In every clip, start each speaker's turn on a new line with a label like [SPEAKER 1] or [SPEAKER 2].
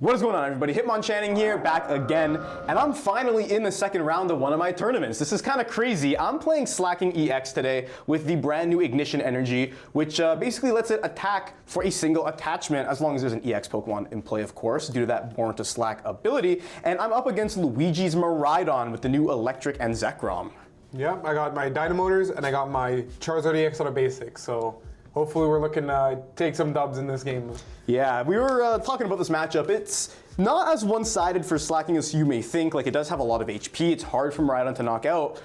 [SPEAKER 1] What is going on, everybody? Hitmonchanting here, back again, and I'm finally in the second round of one of my tournaments. This is kind of crazy. I'm playing Slaking EX today with the brand new Ignition Energy, which basically lets it attack for a single attachment, as long as there's an EX Pokemon in play, of course, due to that Born to Slack ability. And I'm up against Luigi's Miraidon with the new Electric and Zekrom.
[SPEAKER 2] Yeah, I got my Dynamotors and I got my Charizard EX out of Basics, so hopefully we're looking to take some dubs in this game.
[SPEAKER 1] Yeah, we were talking about this matchup. It's not as one-sided for Slaking as you may think. Like, it does have a lot of HP. It's hard for Miraidon to knock out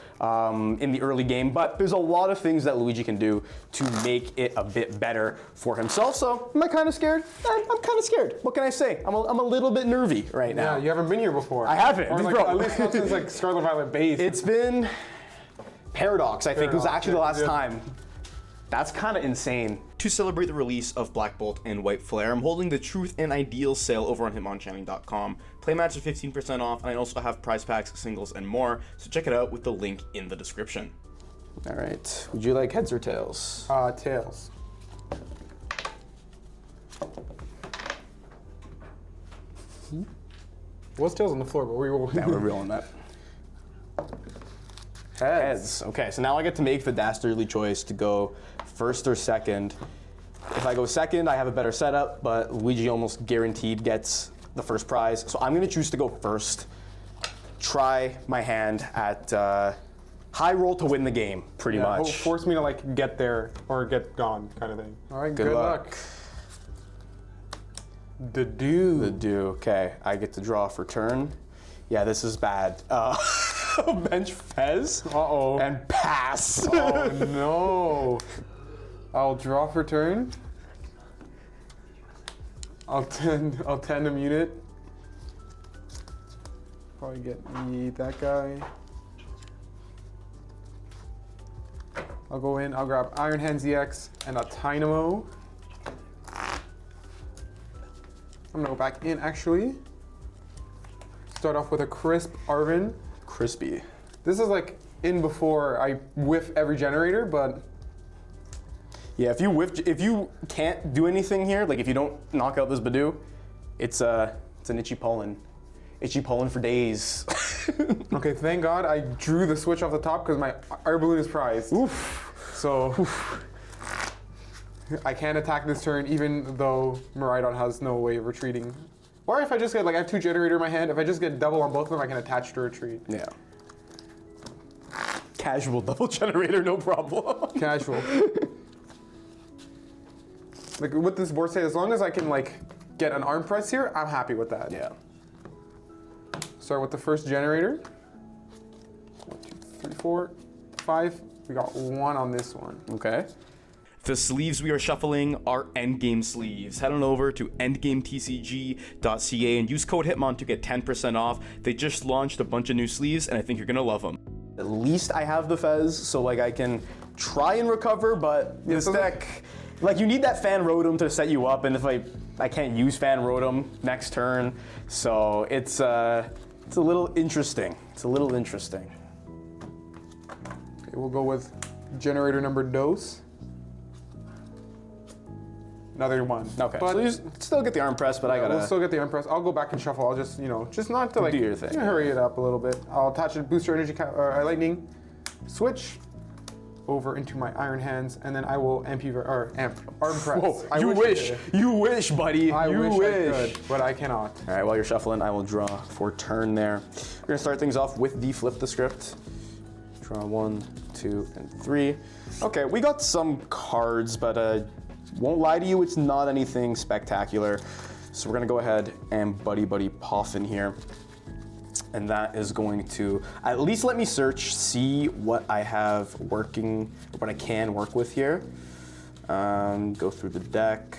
[SPEAKER 1] in the early game, but there's a lot of things that Luigi can do to make it a bit better for himself. So, am I kind of scared? I'm kind of scared. What can I say? I'm a little bit nervy right now.
[SPEAKER 2] Yeah, you haven't been here before.
[SPEAKER 1] I haven't,
[SPEAKER 2] or like,
[SPEAKER 1] bro.
[SPEAKER 2] At least not since like Scarlet Violet base.
[SPEAKER 1] It's been Paradox, I think. It was actually the last time. That's kind of insane.
[SPEAKER 3] To celebrate the release of Black Bolt and White Flare, I'm holding the Truth and Ideals sale over on hitmonchanting.com. Playmatch is 15% off, and I also have prize packs, singles, and more, so check it out with the link in the description.
[SPEAKER 1] All right, would you like heads or tails?
[SPEAKER 2] Tails. What's tails on the floor, but we will.
[SPEAKER 1] Yeah, we're rolling that. Heads. Okay, so now I get to make the dastardly choice to go first or second. If I go second, I have a better setup, but Luigi almost guaranteed gets the first prize. So I'm gonna choose to go first. Try my hand at high roll to win the game, pretty much.
[SPEAKER 2] Force me to like get there or get gone, kind of thing. All right, good luck.
[SPEAKER 1] Budew. Okay, I get to draw for turn. Yeah, this is bad. Bench Fez.
[SPEAKER 2] Uh-oh.
[SPEAKER 1] And pass.
[SPEAKER 2] Oh no. I'll draw for turn. I'll tandem unit. Probably get that guy. I'll go in, I'll grab Iron Hands EX and a Tynamo. I'm gonna go back in actually. Start off with a crisp Arven.
[SPEAKER 1] Crispy.
[SPEAKER 2] This is like in before I whiff every generator, but
[SPEAKER 1] yeah, if you can't do anything here, like if you don't knock out this Budew, it's an itchy pollen for days.
[SPEAKER 2] Okay, thank God I drew the switch off the top because my Air Balloon is prized.
[SPEAKER 1] Oof.
[SPEAKER 2] So I can't attack this turn even though Miraidon has no way of retreating. Or if I just get, like, I have two generator in my hand, if I just get double on both of them, I can attach to retreat.
[SPEAKER 1] Yeah. Casual double generator, no problem.
[SPEAKER 2] Casual. Like, with this board state, as long as I can, like, get an arm press here, I'm happy with that.
[SPEAKER 1] Yeah.
[SPEAKER 2] Start with the first generator. 1, 2, 3, 4, 5. We got 1 on this one.
[SPEAKER 1] Okay.
[SPEAKER 3] The sleeves we are shuffling are endgame sleeves. Head on over to endgametcg.ca and use code HITMON to get 10% off. They just launched a bunch of new sleeves, and I think you're gonna love them.
[SPEAKER 1] At least I have the Fez, so like I can try and recover, but this deck, like you need that Fan Rotom to set you up, and if I can't use Fan Rotom next turn, so it's a little interesting. It's a little interesting.
[SPEAKER 2] Okay, we'll go with generator number dose. Another 1.
[SPEAKER 1] Okay,
[SPEAKER 2] but
[SPEAKER 1] so you still get the arm press, but I gotta...
[SPEAKER 2] We'll still get the arm press. I'll go back and shuffle. I'll just, just not to like...
[SPEAKER 1] Do your thing.
[SPEAKER 2] Hurry it up a little bit. I'll attach a booster energy lightning, switch over into my Iron Hands, and then I will arm press.
[SPEAKER 1] Whoa, you wish, buddy.
[SPEAKER 2] I wish
[SPEAKER 1] wish.
[SPEAKER 2] I could, but I cannot.
[SPEAKER 1] All right, while you're shuffling, I will draw for turn there. We're gonna start things off with the flip the script. Draw 1, 2, and 3. Okay, we got some cards, but won't lie to you, it's not anything spectacular. So we're gonna go ahead and Buddy-Buddy Poffin here. And that is going to at least let me search, see what I have working, what I can work with here. Go through the deck.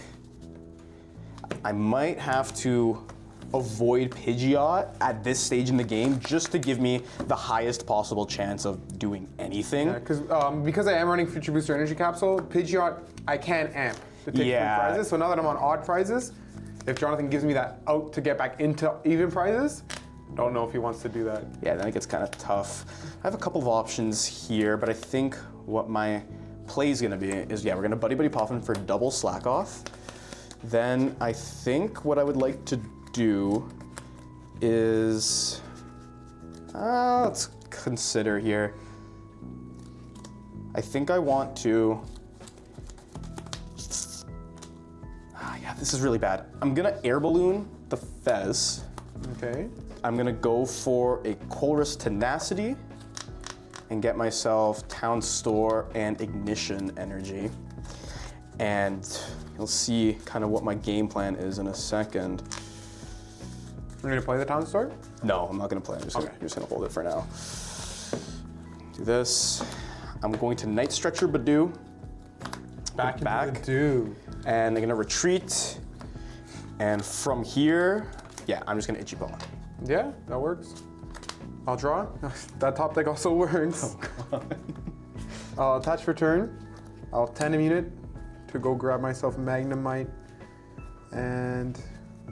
[SPEAKER 1] I might have to avoid Pidgeot at this stage in the game just to give me the highest possible chance of doing anything.
[SPEAKER 2] Yeah, because I am running Future Booster Energy Capsule, Pidgeot, I can amp to take free prizes. So now that I'm on odd prizes, if Jonathan gives me that out to get back into even prizes, don't know if he wants to do that.
[SPEAKER 1] Yeah, then it gets kind of tough. I have a couple of options here, but I think what my play is gonna be is, yeah, we're gonna Buddy-Buddy Poffin for double Slakoth. Then I think what I would like to do is, let's consider here. I think I want to, yeah, this is really bad. I'm gonna Air Balloon the Fez.
[SPEAKER 2] Okay.
[SPEAKER 1] I'm gonna go for a Colress Tenacity and get myself Town Store and Ignition Energy. And you'll see kind of what my game plan is in a second.
[SPEAKER 2] You're gonna play the Town Store?
[SPEAKER 1] No, I'm not gonna play. I'm just gonna hold it for now. Do this. I'm going to Night Stretcher Budew.
[SPEAKER 2] Back into the Budew.
[SPEAKER 1] And I'm gonna retreat. And from here, yeah, I'm just gonna Itchy Bone.
[SPEAKER 2] Yeah, that works. I'll draw. That top deck also works.
[SPEAKER 1] Oh god.
[SPEAKER 2] I'll attach for turn. I'll tandem unit to go grab myself Magnemite. And I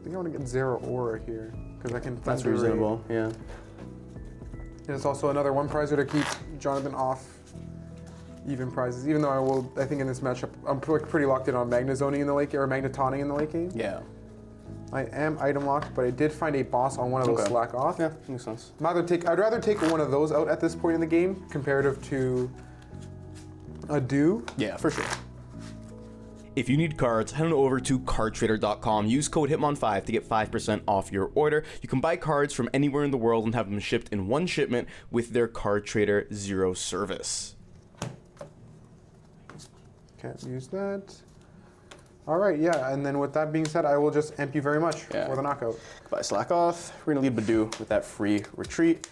[SPEAKER 2] think I want to get Zoroark here because I can.
[SPEAKER 1] That's reasonable, yeah.
[SPEAKER 2] There's also another one prizer to keep Jonathan off even prizes, even though I think in this matchup, I'm pretty locked in on Magnezoning in the late game, or Magnetoning in the late game.
[SPEAKER 1] Yeah.
[SPEAKER 2] I am item locked, but I did find a boss on one of those Slakoth.
[SPEAKER 1] Yeah, makes sense.
[SPEAKER 2] I'd rather take one of those out at this point in the game, comparative to a Dew.
[SPEAKER 1] Yeah, for sure.
[SPEAKER 3] If you need cards, head on over to cardtrader.com. Use code HITMON5 to get 5% off your order. You can buy cards from anywhere in the world and have them shipped in one shipment with their Card Trader Zero service.
[SPEAKER 2] Can't use that. All right, yeah, and then with that being said, I will just amp you very much for the knockout.
[SPEAKER 1] Goodbye, Slakoth. We're gonna leave Budew with that free retreat.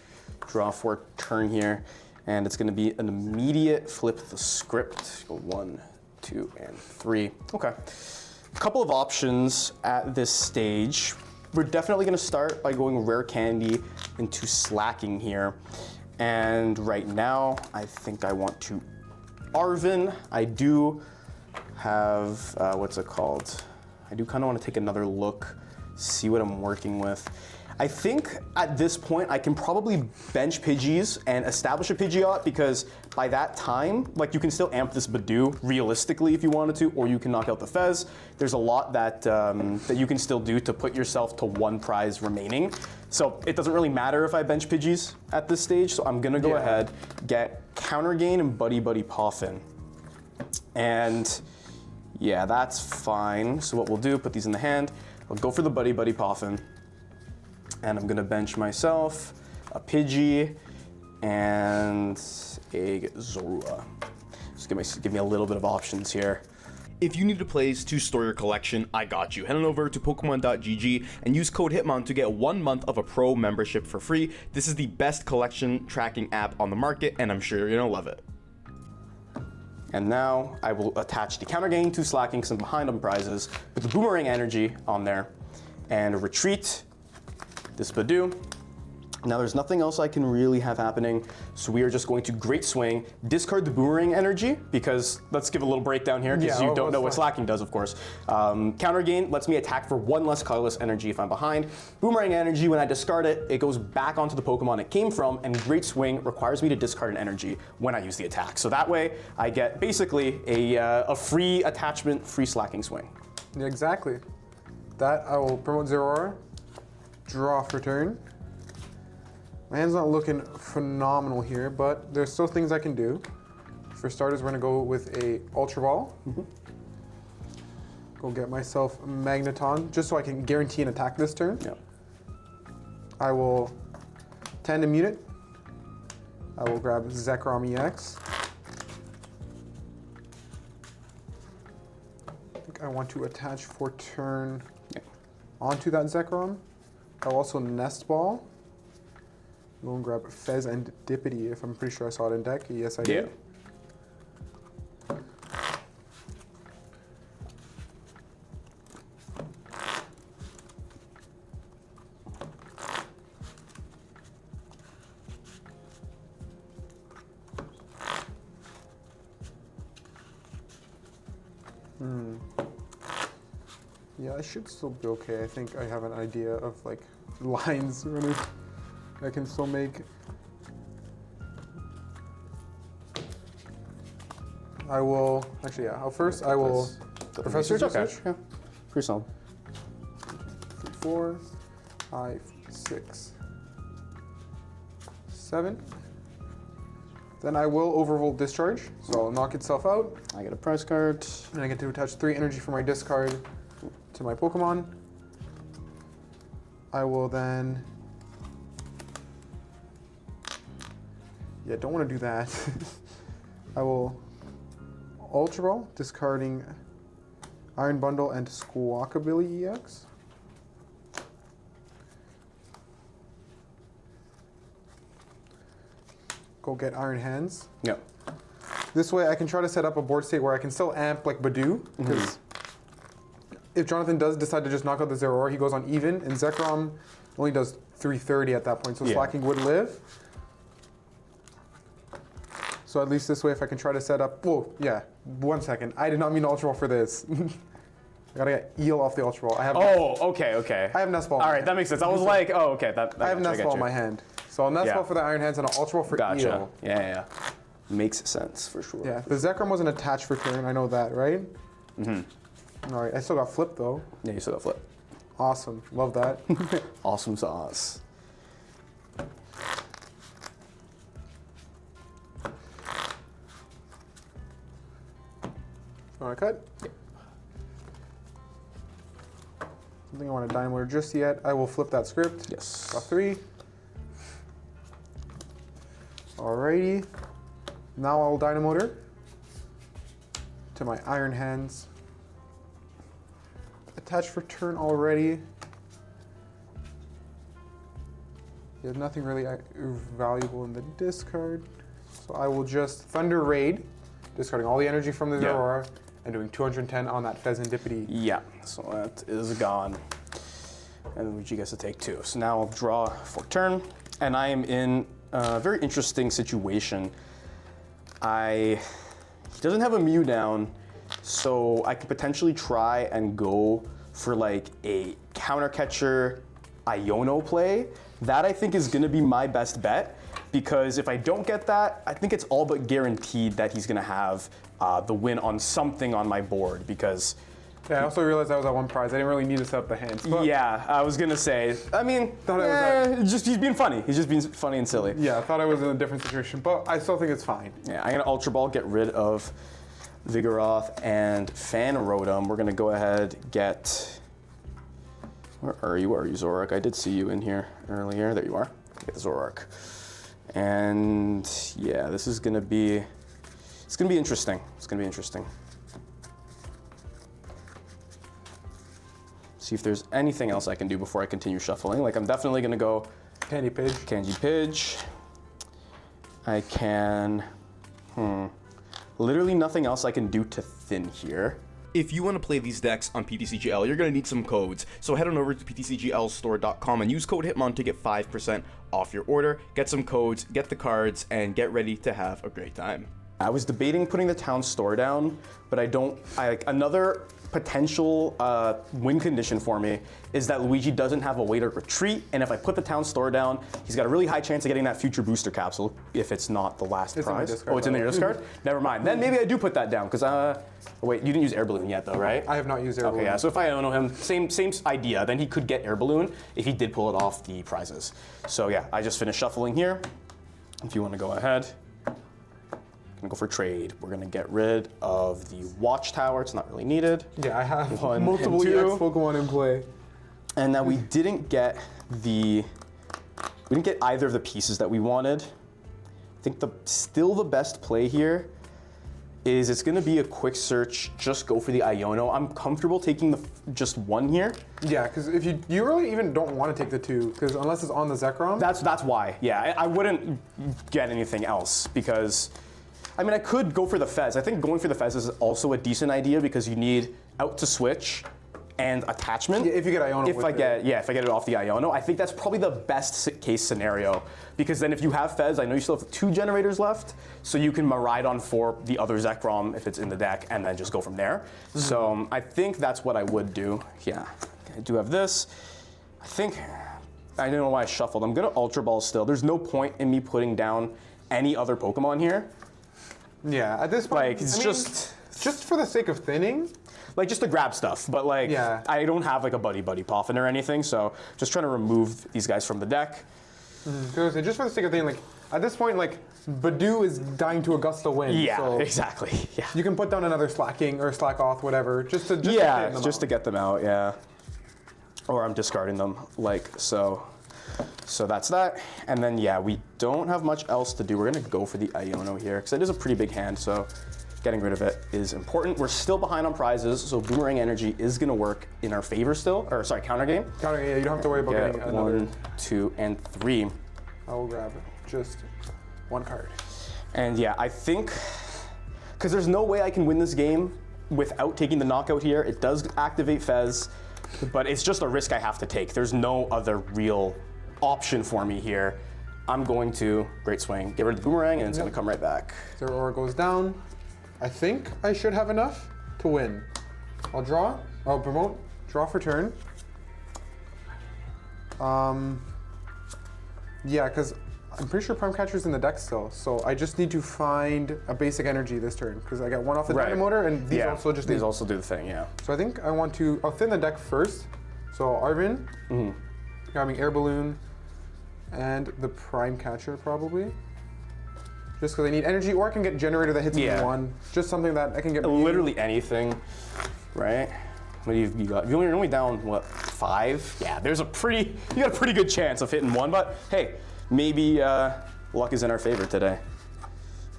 [SPEAKER 1] Draw for turn here, and it's gonna be an immediate flip the script. Go 1, 2, and 3. Okay. A couple of options at this stage. We're definitely gonna start by going Rare Candy into Slaking here. And right now, I think I want to Arven. I do have, what's it called? I do kind of want to take another look, see what I'm working with. I think at this point I can probably bench Pidgeys and establish a Pidgeot, because by that time, like, you can still amp this Budew realistically if you wanted to, or you can knock out the Fez. There's a lot that that you can still do to put yourself to one prize remaining. So it doesn't really matter if I bench Pidgeys at this stage. So I'm gonna go ahead, get Counter Gain and Buddy-Buddy Poffin. And yeah, that's fine. So what we'll do, put these in the hand. I'll go for the Buddy-Buddy Poffin. And I'm gonna bench myself a Pidgey and a Zorua. Just give me a little bit of options here.
[SPEAKER 3] If you need a place to store your collection, I got you. Head on over to Pokemon.gg and use code HITMON to get 1 month of a pro membership for free. This is the best collection tracking app on the market, and I'm sure you're gonna love it.
[SPEAKER 1] And now I will attach the Counter Gain to Slaking because I'm behind on prizes with the Boomerang Energy on there, and retreat this Budew. Now there's nothing else I can really have happening, so we are just going to Great Swing, discard the Boomerang Energy, because let's give a little breakdown here, because you don't know what Slaking does, of course. Counter Gain lets me attack for 1 less colorless energy if I'm behind. Boomerang Energy, when I discard it, it goes back onto the Pokemon it came from, and Great Swing requires me to discard an energy when I use the attack. So that way, I get basically a free attachment, free Slaking swing.
[SPEAKER 2] Yeah, exactly. That I will promote Zoroark, draw for turn. My hand's not looking phenomenal here, but there's still things I can do. For starters, we're gonna go with a Ultra Ball. Go get myself Magneton, just so I can guarantee an attack this turn.
[SPEAKER 1] Yep.
[SPEAKER 2] I will Tandem Unit. I will grab Zekrom EX. I think I want to attach for turn onto that Zekrom. I'll also Nest Ball. Go and grab Fezandipiti, if I'm pretty sure I saw it in deck. Yes, I did. Yeah, I should still be okay. I think I have an idea of like lines I can still make. I will, actually, yeah, first I will Professor
[SPEAKER 1] It's okay.
[SPEAKER 2] Search?
[SPEAKER 1] Yeah. Pretty solid.
[SPEAKER 2] 3, 4, 5, 6, 7. Then I will Overrule Discharge, so it'll knock itself out.
[SPEAKER 1] I get a prize card.
[SPEAKER 2] And I get to attach 3 energy from my discard to my Pokemon. I will then... Yeah, don't want to do that. I will Ultra Ball, discarding Iron Bundle and Squawkabilly EX. Go get Iron Hands.
[SPEAKER 1] Yep.
[SPEAKER 2] This way I can try to set up a board state where I can still amp like Budew, because if Jonathan does decide to just knock out the Zoroark, he goes on even, and Zekrom only does 330 at that point, so Slaking would live. So at least this way, if I can try to set up, whoa, yeah, 1 second. I did not mean Ultra Ball for this. I gotta get Eel off the Ultra Ball. I have
[SPEAKER 1] okay.
[SPEAKER 2] I have Nest Ball.
[SPEAKER 1] All right, that makes sense. I was like, oh, okay.
[SPEAKER 2] I have Nest Ball in my hand. So I'll Nest Ball for the Iron Hands and an Ultra Ball for Eel.
[SPEAKER 1] Yeah. Makes sense for sure.
[SPEAKER 2] Yeah, the Zekrom wasn't attached for turn, I know that, right? All right, I still got Flip though.
[SPEAKER 1] Yeah, you still got Flip.
[SPEAKER 2] Awesome, love that.
[SPEAKER 1] Awesome sauce.
[SPEAKER 2] Want to cut?
[SPEAKER 1] Yep.
[SPEAKER 2] I don't think I want a Dynamotor just yet. I will flip that script.
[SPEAKER 1] Yes.
[SPEAKER 2] Got 3. Alrighty. Now I will Dynamotor to my Iron Hands. Attached for turn already. There's nothing really valuable in the discard. So I will just Thunder Raid, discarding all the energy from the Zoroark and doing 210 on that Fezandipiti.
[SPEAKER 1] Yeah, so that is gone. And Luigi gets to take 2. So now I'll draw for turn, and I am in a very interesting situation. He doesn't have a Mew down, so I could potentially try and go for like a counter catcher Iono play. That I think is gonna be my best bet, because if I don't get that, I think it's all but guaranteed that he's gonna have the win on something on my board, because
[SPEAKER 2] yeah, I also realized I was at 1 prize. I didn't really need to set up the hands. But
[SPEAKER 1] yeah, I was gonna say, I mean, he's being funny. He's just being funny and silly.
[SPEAKER 2] Yeah, I thought I was in a different situation, but I still think it's fine.
[SPEAKER 1] Yeah, I'm gonna Ultra Ball, get rid of Vigoroth and Fan Rotom. We're gonna go ahead, get, where are you, Zoroark? I did see you in here earlier. There you are. Get the Zoroark. And yeah, this is gonna be, it's gonna be interesting. It's gonna be interesting. See if there's anything else I can do before I continue shuffling. Like, I'm definitely gonna go
[SPEAKER 2] Candy Pidge.
[SPEAKER 1] Candy Pidge. I can, literally nothing else I can do to thin here.
[SPEAKER 3] If you want to play these decks on PTCGL, you're going to need some codes. So head on over to ptcglstore.com and use code HITMON to get 5% off your order. Get some codes, get the cards, and get ready to have a great time.
[SPEAKER 1] I was debating putting the Town Store down, but another potential win condition for me is that Luigi doesn't have a way to retreat, and if I put the Town Store down, he's got a really high chance of getting that future booster capsule if it's not the last prize. It's in your discard? Never mind. Then maybe I do put that down, because, wait, you didn't use Air Balloon yet though, right?
[SPEAKER 2] I have not used Air Balloon.
[SPEAKER 1] Okay, yeah, so if I Iono him, same idea, then he could get Air Balloon if he did pull it off the prizes. So yeah, I just finished shuffling here. If you want to go ahead. Gonna go for trade. We're gonna get rid of the Watchtower. It's not really needed.
[SPEAKER 2] Yeah, I have
[SPEAKER 1] and
[SPEAKER 2] multiple EX
[SPEAKER 1] 2.
[SPEAKER 2] Pokemon in play.
[SPEAKER 1] And now we didn't get either of the pieces that we wanted. I think still the best play here is it's gonna be a quick search. Just go for the Iono. I'm comfortable taking just 1 here.
[SPEAKER 2] Yeah, because if you really even don't want to take the 2, because unless it's on the Zekrom.
[SPEAKER 1] That's why. Yeah, I wouldn't get anything else, because I mean, I could go for the Fez. I think going for the Fez is also a decent idea, because you need out to switch and attachment.
[SPEAKER 2] Yeah, if you get Iono
[SPEAKER 1] if I get it off the Iono, I think that's probably the best case scenario, because then if you have Fez, I know you still have 2 generators left, so you can Miraidon for the other Zekrom if it's in the deck, and then just go from there. So I think that's what I would do. Yeah, I do have this. I don't know why I shuffled. I'm gonna Ultra Ball still. There's no point in me putting down any other Pokemon here.
[SPEAKER 2] Yeah, at this point,
[SPEAKER 1] Like, it's just
[SPEAKER 2] for the sake of thinning.
[SPEAKER 1] like just to grab stuff. But like,
[SPEAKER 2] Yeah.
[SPEAKER 1] I don't have like a Buddy-Buddy Poffin or anything, so just trying to remove these guys from the deck.
[SPEAKER 2] Just for the sake of thing, like at this point, like Budew is dying to a gust of wind.
[SPEAKER 1] Yeah,
[SPEAKER 2] so
[SPEAKER 1] exactly. Yeah.
[SPEAKER 2] you can put down another Slaking or Slakoth, whatever, just to
[SPEAKER 1] to get them out. Yeah. Or I'm discarding them like so. So that's that. And then yeah, we don't have much else to do. We're gonna go for the Iono here because it is a pretty big hand. So getting rid of it is important. We're still behind on prizes, so Boomerang Energy is gonna work in our favor still. Or sorry, Counter Game.
[SPEAKER 2] Counter, yeah, you don't have to worry about getting another.
[SPEAKER 1] 1, 2, and 3.
[SPEAKER 2] I will grab just one card.
[SPEAKER 1] And yeah, I think, because there's no way I can win this game without taking the knockout here. It does activate Fez, but it's just a risk I have to take. There's no other real option for me here. I'm going to Great Swing, get rid of the Boomerang, and it's gonna come right back.
[SPEAKER 2] Zoroark goes down. I think I should have enough to win. I'll draw, I'll promote, draw for turn. Yeah, because I'm pretty sure Prime Catcher's in the deck still, so I just need to find a basic energy this turn, because I got one off the Dynamotor, and these also just
[SPEAKER 1] these also do the thing, yeah.
[SPEAKER 2] So I think I want to, I'll thin the deck first. So Arven, grabbing Air Balloon, and the Prime Catcher probably. Just because I need energy, or I can get Generator that hits me one. Just something that I can get.
[SPEAKER 1] Literally anything, right? What do you got? You're only down, what, 5? Yeah, there's a pretty, you got a pretty good chance of hitting one, but hey, maybe luck is in our favor today.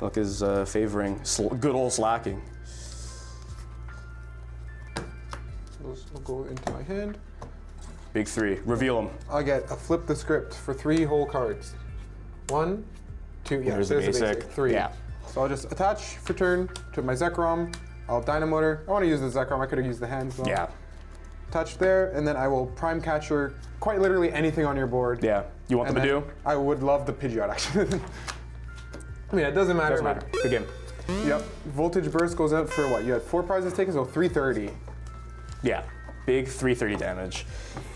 [SPEAKER 1] Luck is favoring good old Slaking.
[SPEAKER 2] Those will go into my hand.
[SPEAKER 1] Big 3, reveal them.
[SPEAKER 2] I get a flip the script for 3 whole cards. 1, 2, yeah,
[SPEAKER 1] There's the basic.
[SPEAKER 2] 3.
[SPEAKER 1] Yeah.
[SPEAKER 2] So I'll just attach for turn to my Zekrom. I'll Dynamotor. I want to use the Zekrom. I could have used the hands though.
[SPEAKER 1] Yeah.
[SPEAKER 2] Touch there, and then I will Prime Catcher quite literally anything on your board.
[SPEAKER 1] Yeah. You want the Budew?
[SPEAKER 2] I would love the Pidgeot actually. I mean, it doesn't matter.
[SPEAKER 1] Doesn't matter. Good game.
[SPEAKER 2] Yep. Voltage Burst goes out for what? You had 4 prizes taken, so 330.
[SPEAKER 1] Yeah. Big 330 damage.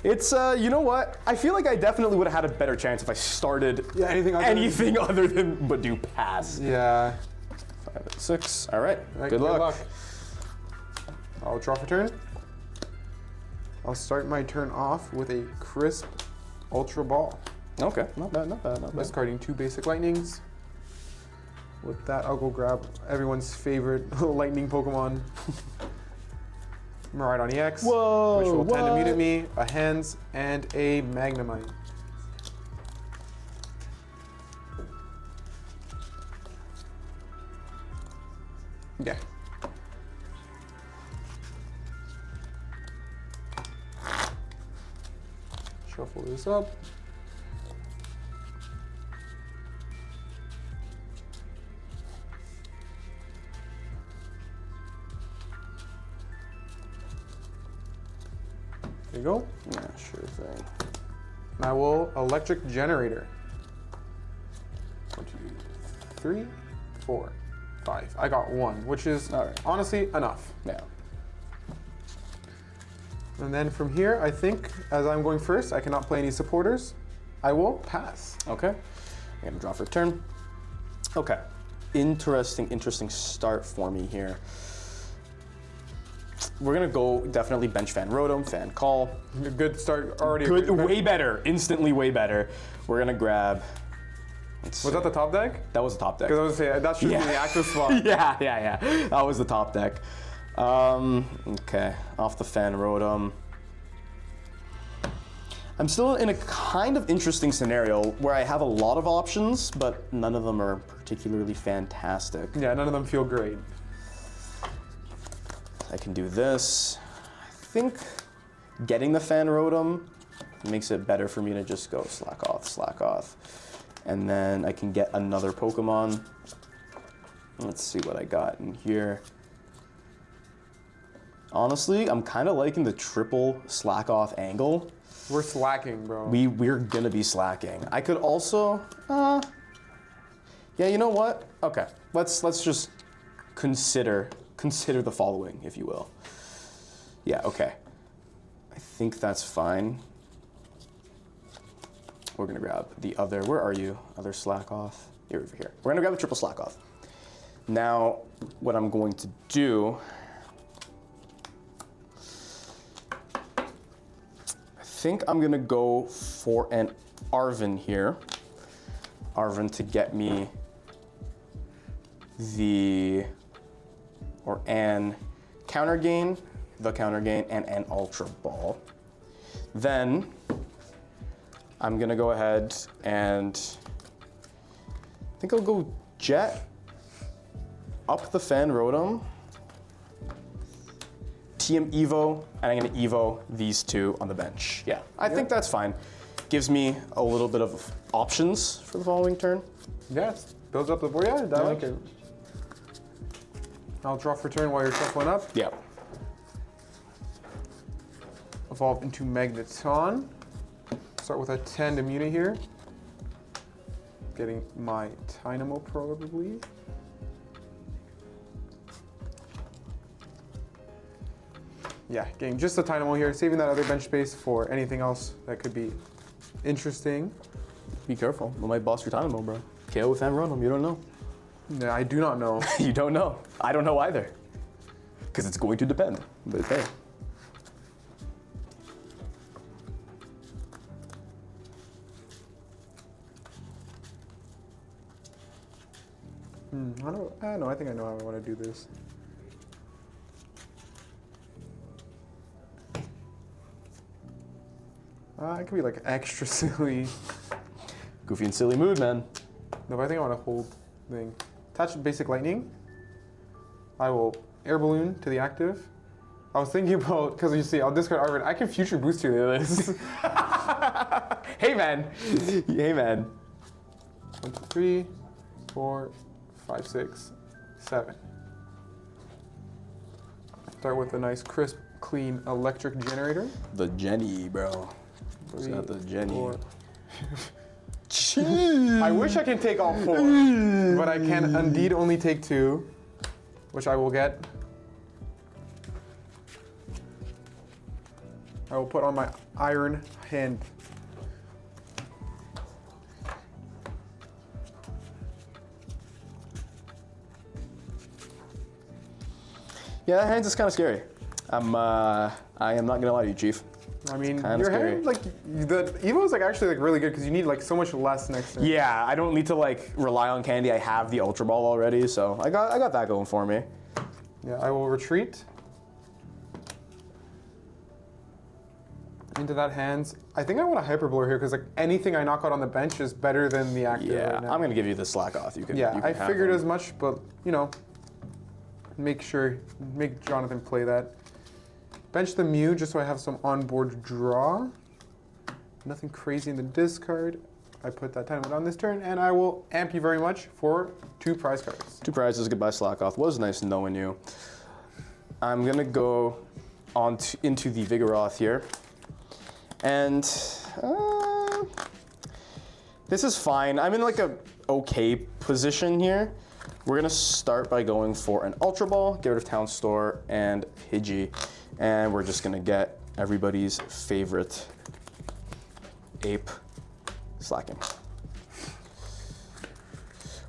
[SPEAKER 1] It's, you know what? I feel like I definitely would have had a better chance if I started anything other than Budew Pass.
[SPEAKER 2] Yeah.
[SPEAKER 1] 5 and 6. All right. Good luck.
[SPEAKER 2] I'll draw for turn. I'll start my turn off with a crisp Ultra Ball.
[SPEAKER 1] Okay. Not bad, not bad, not bad.
[SPEAKER 2] Discarding 2 basic lightnings. With that, I'll go grab everyone's favorite lightning Pokemon. Miraidon EX, which will tend to mute at me, a Hands, and a Magnemite. Yeah. Shuffle this up. There you go.
[SPEAKER 1] Yeah, sure thing.
[SPEAKER 2] I will Electric Generator. 1, 2, 3, 4, 5. I got 1, which is honestly enough.
[SPEAKER 1] Yeah.
[SPEAKER 2] And then from here, I think, as I'm going first, I cannot play any supporters. I will pass.
[SPEAKER 1] Okay. I'm gonna draw for a turn. Okay. Interesting start for me here. We're gonna go definitely bench Fan Rotom, Fan Call.
[SPEAKER 2] Good start already.
[SPEAKER 1] Good, way better, instantly way better. We're gonna grab.
[SPEAKER 2] Was that the top deck?
[SPEAKER 1] That was the top deck.
[SPEAKER 2] Because I was gonna say that should be the active spot.
[SPEAKER 1] yeah. That was the top deck. Okay, off the Fan Rotom. I'm still in a kind of interesting scenario where I have a lot of options, but none of them are particularly fantastic.
[SPEAKER 2] Yeah, none of them feel great.
[SPEAKER 1] I can do this. I think getting the Fan Rotom makes it better for me to just go Slakoth. And then I can get another Pokemon. Let's see what I got in here. Honestly, I'm kind of liking the triple Slakoth angle.
[SPEAKER 2] We're slacking, bro.
[SPEAKER 1] We're gonna be slacking. I could also, yeah, you know what? Okay, let's just consider the following, if you will. Yeah, okay. I think that's fine. We're gonna grab the other, where are you? Other Slakoth? You're over here. We're gonna grab the triple Slakoth. Now, what I'm going to do think I'm gonna go for an Arven here. Arven to get me an Counter Gain, the Counter Gain, and an Ultra Ball. Then I'm gonna go ahead and I think I'll go Jet up the Fan Rotom, TM Evo, and I'm gonna Evo these two on the bench. Yeah, I think that's fine. Gives me a little bit of options for the following turn.
[SPEAKER 2] Yes, builds up the board. Yeah, I like it. I'll draw for turn while you're shuffling up.
[SPEAKER 1] Yeah.
[SPEAKER 2] Evolve into Magneton. Start with a 10 immunity here. Getting my Dynamo probably. Yeah, getting just a Dynamo here, saving that other bench space for anything else that could be interesting.
[SPEAKER 1] Be careful, we might boss your Dynamo, bro. KO with Fan Rotom, you don't know.
[SPEAKER 2] Yeah, I do not know.
[SPEAKER 1] You don't know. I don't know either. Because it's going to depend, but hey.
[SPEAKER 2] I think I know how I want to do this. It could be like extra silly.
[SPEAKER 1] Goofy and silly mood, man.
[SPEAKER 2] No, but I think I want to hold thing. Attach basic lightning. I will air balloon to the active. I was thinking about, because you see, I'll discard Arven. I can future boost you to this.
[SPEAKER 1] Hey, man. Hey, man.
[SPEAKER 2] 1, 2, 3, 4, 5, 6, 7. Start with a nice, crisp, clean electric generator.
[SPEAKER 1] The Jenny, bro. Who's got the Jenny?
[SPEAKER 2] 4. I wish I can take all 4, but I can indeed only take 2, which I will get. I will put on my iron hand.
[SPEAKER 1] Yeah, that hand's is kind of scary. I am not gonna lie to you, Chief.
[SPEAKER 2] I mean,
[SPEAKER 1] Kinda
[SPEAKER 2] your
[SPEAKER 1] scary.
[SPEAKER 2] hand, like, the Evo is like actually like really good because you need like so much less next turn.
[SPEAKER 1] Yeah, I don't need to like rely on candy. I have the Ultra Ball already, so I got that going for me.
[SPEAKER 2] Yeah, I will retreat into that hands. I think I want a Hyper Blower here because like anything I knock out on the bench is better than the active
[SPEAKER 1] Yeah,
[SPEAKER 2] right now.
[SPEAKER 1] I'm gonna give you the Slakoth. You can.
[SPEAKER 2] Yeah,
[SPEAKER 1] you can
[SPEAKER 2] I
[SPEAKER 1] have
[SPEAKER 2] figured
[SPEAKER 1] them.
[SPEAKER 2] as much, but you know, make Jonathan play that. Bench the Mew just so I have some onboard draw. Nothing crazy in the discard. I put that time on this turn, and I will amp you very much for 2 prize cards.
[SPEAKER 1] 2 prizes. Goodbye, Slakoth. Was nice knowing you. I'm gonna go on into the Vigoroth here, and this is fine. I'm in like a okay position here. We're gonna start by going for an Ultra Ball, get rid of Town Store and Pidgey, and we're just gonna get everybody's favorite ape, Slaking.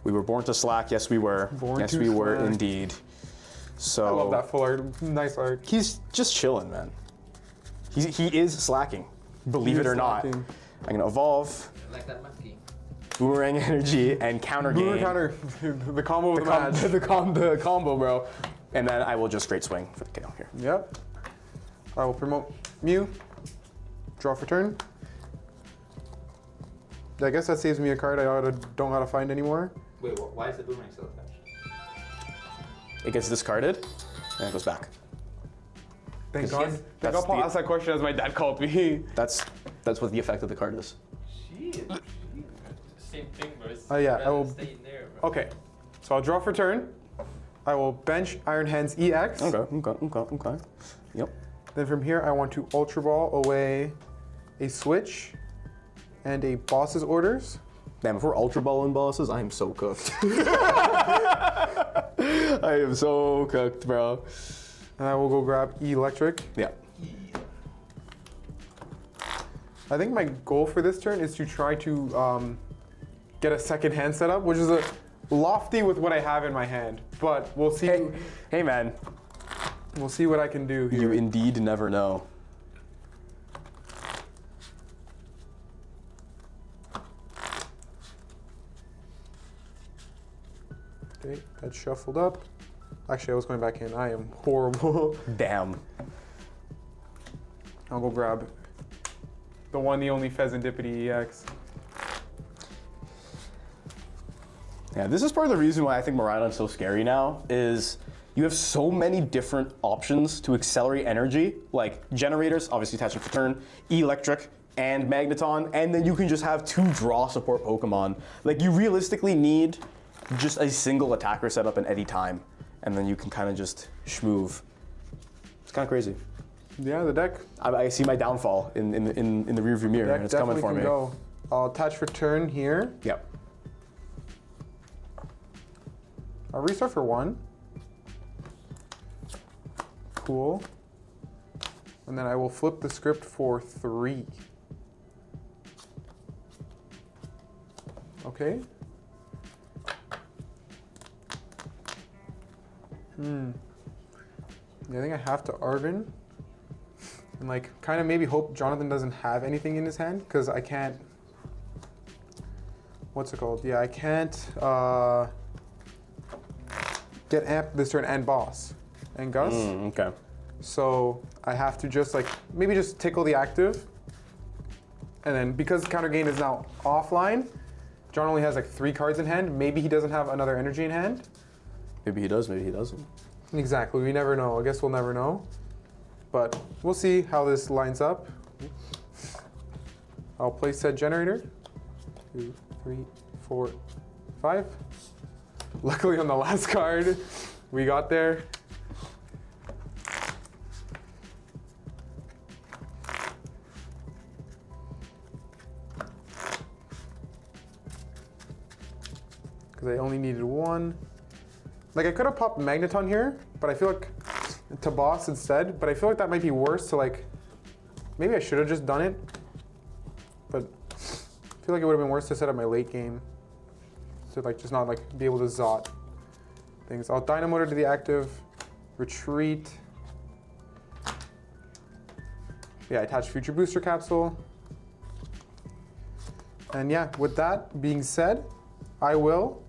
[SPEAKER 1] We were born to slack. Yes, we were.
[SPEAKER 2] Born
[SPEAKER 1] yes,
[SPEAKER 2] to
[SPEAKER 1] we were
[SPEAKER 2] slack.
[SPEAKER 1] indeed. So
[SPEAKER 2] I love that full art. Nice art.
[SPEAKER 1] he's just chilling, man. He is slacking, believe
[SPEAKER 2] He
[SPEAKER 1] it
[SPEAKER 2] is
[SPEAKER 1] or not.
[SPEAKER 2] slacking.
[SPEAKER 1] I'm gonna evolve,
[SPEAKER 4] I like that monkey.
[SPEAKER 1] Boomerang Energy, and Counter
[SPEAKER 2] Boomer
[SPEAKER 1] Gain.
[SPEAKER 2] counter, the combo of the match.
[SPEAKER 1] The combo, bro. And then I will just straight swing for the KO here.
[SPEAKER 2] Yep. I will promote Mew. Draw for turn. I guess that saves me a card I don't gotta find anymore.
[SPEAKER 4] Wait, why is the boomerang still attached?
[SPEAKER 1] It gets discarded, and it goes back.
[SPEAKER 2] Thank
[SPEAKER 1] 'Cause
[SPEAKER 2] God.
[SPEAKER 1] that's
[SPEAKER 2] Thank God Paul
[SPEAKER 1] the-
[SPEAKER 2] asked that question as my dad called me.
[SPEAKER 1] That's what the effect of the card is.
[SPEAKER 4] Shit. Same thing, bro.
[SPEAKER 2] Oh, yeah, I
[SPEAKER 4] Rather
[SPEAKER 2] will-
[SPEAKER 4] stay in there, bro.
[SPEAKER 2] Okay. So I'll draw for turn. I will bench Iron Hands EX.
[SPEAKER 1] Okay. Yep.
[SPEAKER 2] Then from here, I want to Ultra Ball away a Switch and a Boss's Orders.
[SPEAKER 1] Damn, if we're Ultra Balling bosses, I am so cooked. I am so cooked, bro.
[SPEAKER 2] And I will go grab Electric.
[SPEAKER 1] Yeah.
[SPEAKER 2] I think my goal for this turn is to try to get a second hand setup, which is a lofty with what I have in my hand. But we'll see.
[SPEAKER 1] Hey, man.
[SPEAKER 2] We'll see what I can do here.
[SPEAKER 1] You indeed never know.
[SPEAKER 2] Okay, that's shuffled up. Actually, I was going back in. I am horrible.
[SPEAKER 1] Damn.
[SPEAKER 2] I'll go grab the one, the only Fezandipiti EX.
[SPEAKER 1] Yeah, this is part of the reason why I think Miraidon's so scary now, is you have so many different options to accelerate energy, like generators, obviously attaching for turn, electric, and magneton, and then you can just have 2 draw support Pokemon. Like, you realistically need just a single attacker set up at any time, and then you can kind of just schmoove. It's kind of crazy.
[SPEAKER 2] Yeah, the deck.
[SPEAKER 1] I see my downfall in the rearview mirror, and it's coming for me.
[SPEAKER 2] Go. I'll attach for turn here.
[SPEAKER 1] Yep.
[SPEAKER 2] I'll restart for 1. Cool. And then I will flip the script for 3. Okay. Yeah, I think I have to Arven. And like, kind of maybe hope Jonathan doesn't have anything in his hand, because I can't, what's it called? Yeah, I can't get Amp this turn and Boss and Gus.
[SPEAKER 1] Okay.
[SPEAKER 2] So I have to just like, maybe just tickle the active. And then because Counter Gain is now offline, John only has like 3 cards in hand. Maybe he doesn't have another energy in hand.
[SPEAKER 1] Maybe he does, maybe he doesn't.
[SPEAKER 2] Exactly, we never know. I guess we'll never know. But we'll see how this lines up. I'll place said generator. 2, 3, 4, 5. Luckily on the last card, we got there. Because I only needed 1. Like, I could have popped Magneton here, but I feel like to Boss instead, but I feel like that might be worse to like, maybe I should have just done it, but I feel like it would have been worse to set up my late game. To like, just not like be able to Zot things. I'll Dynamotor to the active, retreat. Yeah, attach Future Booster Capsule. And yeah, with that being said, I will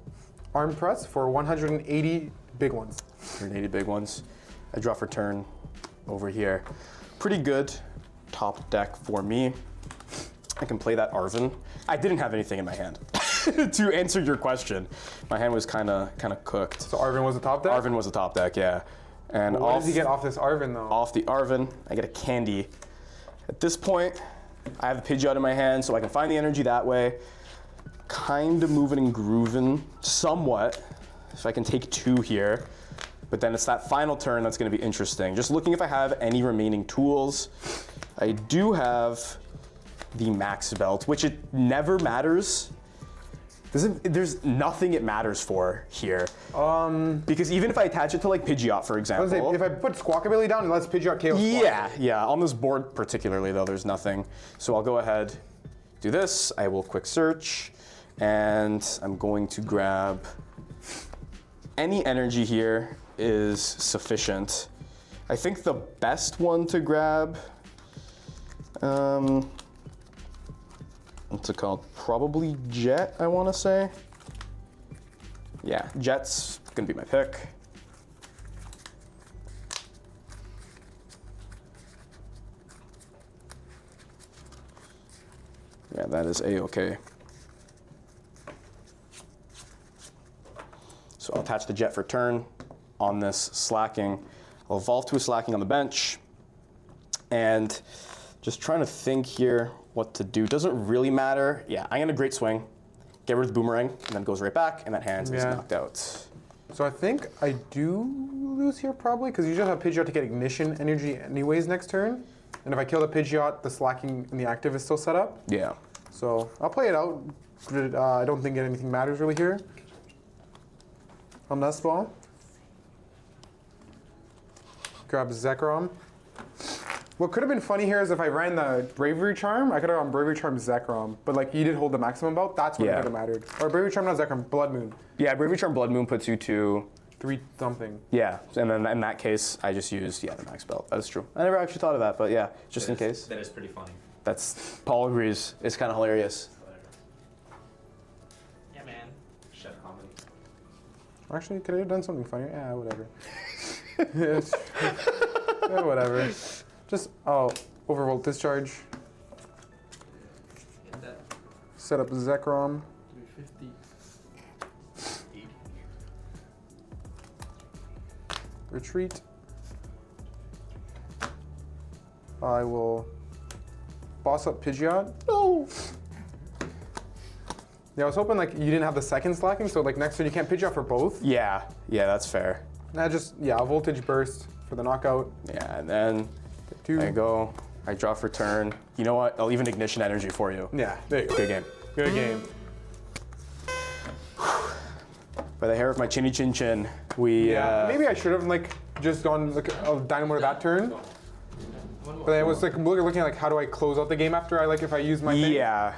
[SPEAKER 2] arm press for 180 big ones.
[SPEAKER 1] 180 big ones. I draw for turn over here. Pretty good top deck for me. I can play that Arven. I didn't have anything in my hand. To answer your question, my hand was kind of cooked.
[SPEAKER 2] So Arven was the top deck?
[SPEAKER 1] Arven was the top deck, yeah. And
[SPEAKER 2] Well, what does he get off this Arven though?
[SPEAKER 1] Off the Arven, I get a candy. At this point, I have the Pidgeot in my hand, so I can find the energy that way. Kind of moving and grooving somewhat, if I can take 2 here. But then it's that final turn that's going to be interesting. Just looking if I have any remaining tools. I do have the Max Belt, which it never matters. There's nothing it matters for here. Because even if I attach it to like Pidgeot, for example.
[SPEAKER 2] Say, if I put Squawkabilly down, it lets Pidgeot KO Squawk.
[SPEAKER 1] Yeah. On this board particularly though, there's nothing. So I'll go ahead, do this. I will quick search, and I'm going to grab any energy here is sufficient. I think the best one to grab, what's it called? Probably Jet, I want to say. Yeah, Jet's gonna be my pick. Yeah, that is A-okay. So I'll attach the Jet for turn on this Slaking. I'll evolve to a Slaking on the bench. And just trying to think here what to do. Doesn't really matter. Yeah, I'm gonna Great Swing, get rid of the Boomerang, and then it goes right back, and that hand is knocked out.
[SPEAKER 2] So I think I do lose here probably, because you just have Pidgeot to get Ignition energy anyways next turn. And if I kill the Pidgeot, the Slaking and the active is still set up.
[SPEAKER 1] Yeah.
[SPEAKER 2] So I'll play it out. I don't think anything matters really here. On Nest Ball. Grab Zekrom. What could have been funny here is if I ran the Bravery Charm, I could have gone Bravery Charm Zekrom. But like, he did hold the Maximum Belt, that's what could have mattered. Or Bravery Charm, not Zekrom, Blood Moon.
[SPEAKER 1] Yeah, Bravery Charm Blood Moon puts you to
[SPEAKER 2] 3 something.
[SPEAKER 1] Yeah, and then in that case, I just used, the Max Belt. That's true. I never actually thought of that, but yeah, just in case.
[SPEAKER 4] That is pretty funny.
[SPEAKER 1] Paul agrees. It's kind of hilarious.
[SPEAKER 4] Yeah, man. Chef comedy.
[SPEAKER 2] Actually, could I have done something funny? Yeah, whatever. Yeah, whatever. Just, overvolt discharge.
[SPEAKER 4] Get that.
[SPEAKER 2] Set up Zekrom.
[SPEAKER 4] 350. 80.
[SPEAKER 2] Retreat. I will boss up Pidgeot. No! Yeah, I was hoping like you didn't have the second Slaking, so like next turn you can't Pidgeot for both.
[SPEAKER 1] Yeah, that's fair.
[SPEAKER 2] Nah, just, a Voltage Burst for the knockout.
[SPEAKER 1] Yeah, and then
[SPEAKER 2] Two.
[SPEAKER 1] I go, I draw for turn. You know what? I'll even Ignition Energy for you.
[SPEAKER 2] Yeah, there you go.
[SPEAKER 1] Good game.
[SPEAKER 2] Good game.
[SPEAKER 1] By the hair of my chinny chin chin, we.
[SPEAKER 2] Maybe I should have like just gone like a Dynamo to that turn. But I was like looking like how do I close out the game after if I use my thing?
[SPEAKER 1] Yeah.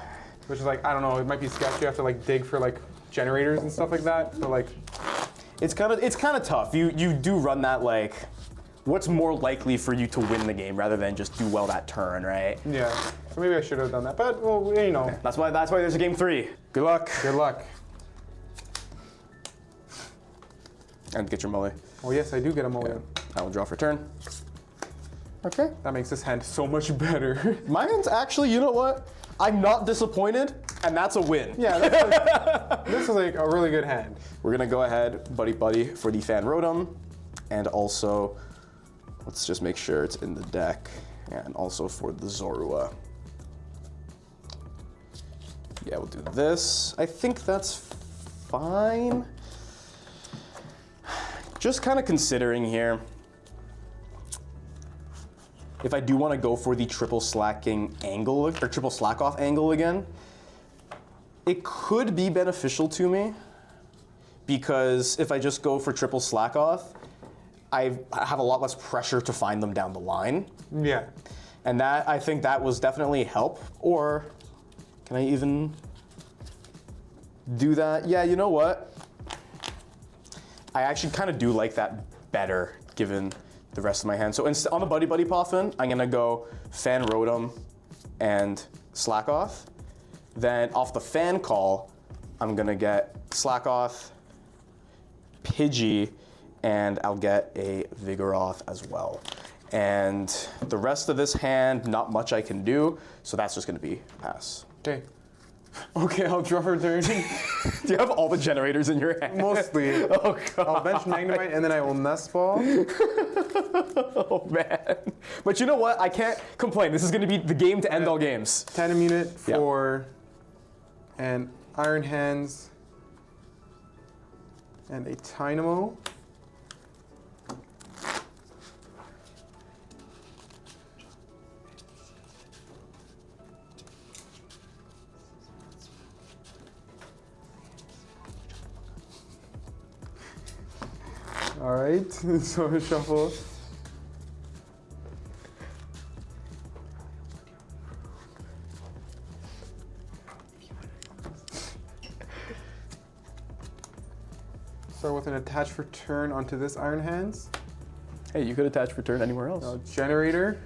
[SPEAKER 2] Which is like, I don't know, it might be sketchy. You have to like dig for like generators and stuff like that. But like,
[SPEAKER 1] It's kind of tough. You do run that like, what's more likely for you to win the game rather than just do well that turn, right?
[SPEAKER 2] yeah. So maybe I should have done that. But well, you know.
[SPEAKER 1] That's why there's a game 3. Good luck.
[SPEAKER 2] Good luck.
[SPEAKER 1] And get your Mully.
[SPEAKER 2] Oh yes, I do get a mulligan.
[SPEAKER 1] I will draw for turn. Okay.
[SPEAKER 2] That makes this hand so much better.
[SPEAKER 1] My hand's actually, you know what? I'm not disappointed, and that's a win.
[SPEAKER 2] Yeah, this is like a really good hand.
[SPEAKER 1] We're gonna go ahead, Buddy-Buddy, for the Fan Rotom, and also, let's just make sure it's in the deck, and also for the Zorua. Yeah, we'll do this. I think that's fine. Just kind of considering here, if I do want to go for the triple slacking angle, or triple slack off angle again, it could be beneficial to me because if I just go for triple slack off, I have a lot less pressure to find them down the line.
[SPEAKER 2] Yeah.
[SPEAKER 1] And that, I think that was definitely help. Or can I even do that? Yeah, you know what? I actually kind of do like that better given the rest of my hand. So on the Buddy-Buddy Poffin, I'm gonna go Fan Rotom and Slakoth. Then off the Fan Call, I'm gonna get Slakoth, Pidgey, and I'll get a Vigoroth as well. And the rest of this hand, not much I can do, so that's just gonna be pass.
[SPEAKER 2] Okay. Okay, I'll draw for turn.
[SPEAKER 1] Do you have all the generators in your hand?
[SPEAKER 2] Mostly.
[SPEAKER 1] Oh god.
[SPEAKER 2] I'll bench Magnemite and then I will Nest Ball.
[SPEAKER 1] Oh man. But you know what? I can't complain. This is gonna be the game to end all games.
[SPEAKER 2] Tandem unit for an Iron Hands and a Dynamo. All right, so shuffle. Start with an attach for turn onto this Iron Hands.
[SPEAKER 1] Hey, you could attach for turn anywhere else.
[SPEAKER 2] Generator.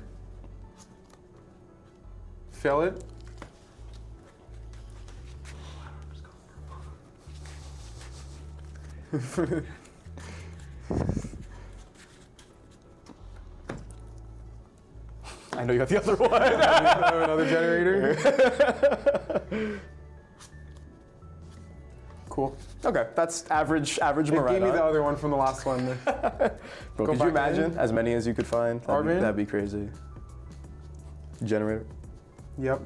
[SPEAKER 2] Fill it.
[SPEAKER 1] I know you got the other one.
[SPEAKER 2] Another generator. Cool.
[SPEAKER 1] Okay, that's average
[SPEAKER 2] Give me the
[SPEAKER 1] Miraidon.
[SPEAKER 2] other one from the last one.
[SPEAKER 1] Bro,
[SPEAKER 2] Go
[SPEAKER 1] could you
[SPEAKER 2] back
[SPEAKER 1] imagine
[SPEAKER 2] in.
[SPEAKER 1] as many as you could find?
[SPEAKER 2] Arven?
[SPEAKER 1] That'd be crazy. Generator.
[SPEAKER 2] Yep.